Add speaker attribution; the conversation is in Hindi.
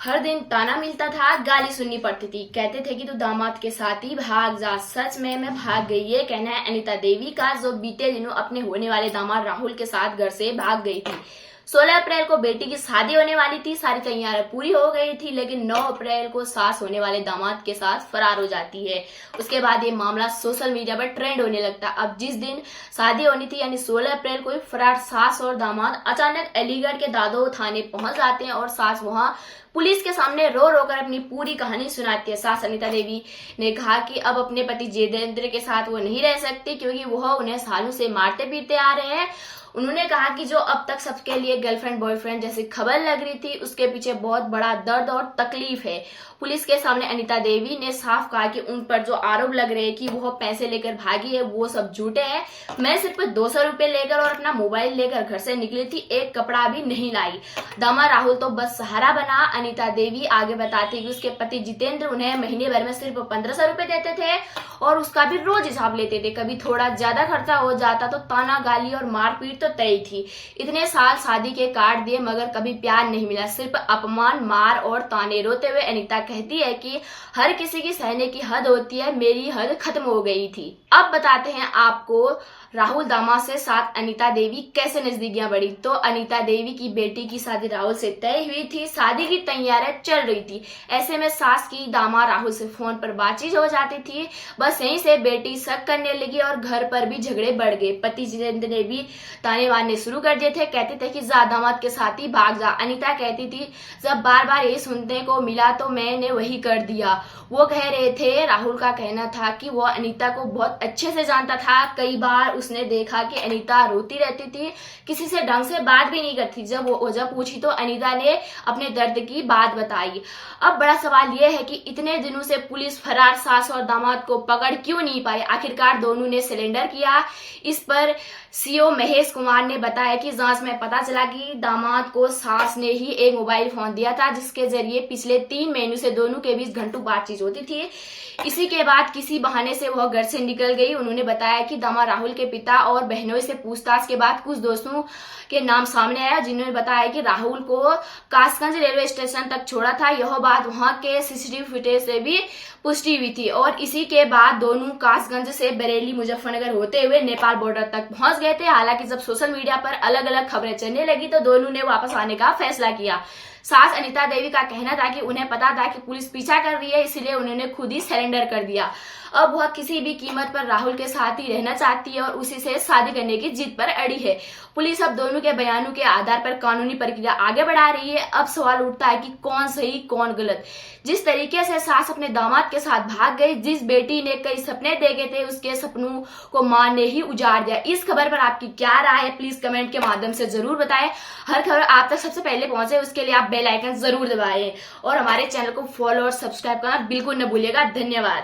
Speaker 1: हर दिन ताना मिलता था, गाली सुननी पड़ती थी। कहते थे कि तू दामाद के साथ ही भाग जा। सच में मैं भाग गई, ये कहना है अनीता देवी का, जो बीते दिनों अपने होने वाले दामाद राहुल के साथ घर से भाग गई थी। 16 अप्रैल को बेटी की शादी होने वाली थी, सारी तैयारियां पूरी हो गई थी, लेकिन 9 अप्रैल को सास होने वाले दामाद के साथ फरार हो जाती है। उसके बाद ये मामला सोशल मीडिया पर ट्रेंड होने लगता। अब जिस दिन शादी होनी थी यानी 16 अप्रैल को फरार सास और दामाद अचानक अलीगढ़ के दादो थाने पहुंच जाते हैं और सास वहां पुलिस के सामने रो रो कर अपनी पूरी कहानी सुनाती है। सास अनीता देवी ने कहा कि अब अपने पति जितेंद्र के साथ वो नहीं रह सकती, क्योंकि वह उन्हें सालों से मारते पीटते आ रहे हैं। उन्होंने कहा कि जो अब तक सबके लिए गर्लफ्रेंड बॉयफ्रेंड जैसी खबर लग रही थी, उसके पीछे बहुत बड़ा दर्द और तकलीफ है। पुलिस के सामने अनीता देवी ने साफ कहा कि उन पर जो आरोप लग रहे हैं कि वह पैसे लेकर भागी है, वो सब झूठे हैं। मैं सिर्फ 200 रुपए लेकर और अपना मोबाइल लेकर घर से निकली थी, एक कपड़ा भी नहीं लाई। दामाद राहुल तो बस सहारा बना। अनीता देवी आगे बताती कि उसके पति जितेंद्र उन्हें महीने भर में सिर्फ 1500 रुपए देते थे और उसका भी रोज हिसाब लेते थे। कभी थोड़ा ज्यादा खर्चा हो जाता तो ताना गाली और मारपीट तो तय थी। इतने साल शादी के काट दिए मगर कभी प्यार नहीं मिला, सिर्फ अपमान, मार और ताने। रोते हुए अनीता कहती है कि हर किसी की सहने की हद होती है, मेरी हद खत्म हो गई थी। अब बताते हैं आपको राहुल दामाद से साथ अनीता देवी कैसे नजदीकियां बढ़ी। तो अनीता देवी की बेटी की शादी राहुल से तय हुई थी, शादी की तैयारियां चल रही थी। ऐसे में सास की दामाद राहुल से फोन पर बातचीत हो जाती थी। बस यहीं से बेटी शक करने लगी और घर पर भी झगड़े बढ़ गए। पति जितेंद्र ने भी ताने मारने शुरू कर दिए थे, कहते थे कि जा दामाद के साथ ही भाग जा। अनीता कहती थी जब बार बार यही सुनने को मिला तो मैंने वही कर दिया। वो कह रहे थे, राहुल का कहना था कि वो अनीता को बहुत अच्छे से जानता था। कई बार उसने देखा कि अनीता रोती रहती थी, किसी से ढंग से बात भी नहीं करती। जब वो वजह पूछी तो अनीता ने अपने दर्द की बात बताई। अब बड़ा सवाल यह है कि इतने दिनों से पुलिस फरार सास और दामाद को पकड़ क्यों नहीं पाई। आखिरकार दोनों ने सरेंडर किया। इस पर सीओ महेश कुमार ने बताया कि जांच में पता चला कि दामाद को सास ने ही एक मोबाइल फोन दिया था, जिसके जरिए पिछले 3 महीनों से दोनों के बीच घंटों बातचीत होती थी। इसी के बाद किसी बहाने से वह घर से निकल गई। उन्होंने बताया कि दामाद राहुल के पिता और बहनों से पूछताछ के बाद कुछ दोस्तों के नाम सामने आया, जिन्होंने बताया कि राहुल को कासगंज रेलवे स्टेशन तक छोड़ा था। यह बात वहां के सीसीटीवी फुटेज से भी पुष्टि हुई थी और इसी के बाद दोनों कासगंज से बरेली मुजफ्फरनगर होते हुए नेपाल बॉर्डर तक पहुंच गए थे। हालांकि जब सोशल मीडिया पर अलग अलग खबरें चलने लगी तो दोनों ने वापस आने का फैसला किया। सास अनीता देवी का कहना था कि उन्हें पता था कि पुलिस पीछा कर रही है, इसलिए उन्होंने खुद ही सरेंडर कर दिया। अब वह किसी भी कीमत पर राहुल के साथ ही रहना चाहती है और उसी से शादी करने की जिद पर अड़ी है। पुलिस अब दोनों के बयानों के आधार पर कानूनी प्रक्रिया आगे बढ़ा रही है। अब सवाल उठता है कि कौन सही कौन गलत। जिस तरीके से सास अपने दामाद के साथ भाग गई, जिस बेटी ने कई सपने देखे थे, उसके सपनों को मां ने ही उजाड़ दिया। इस खबर पर आपकी क्या राय है, प्लीज कमेंट के माध्यम से जरूर बताएं। हर खबर आप तक सबसे पहले पहुंचे उसके लिए आप बेल आइकन जरूर दबाएं और हमारे चैनल को फॉलो और सब्सक्राइब करना बिल्कुल न भूलिएगा। धन्यवाद।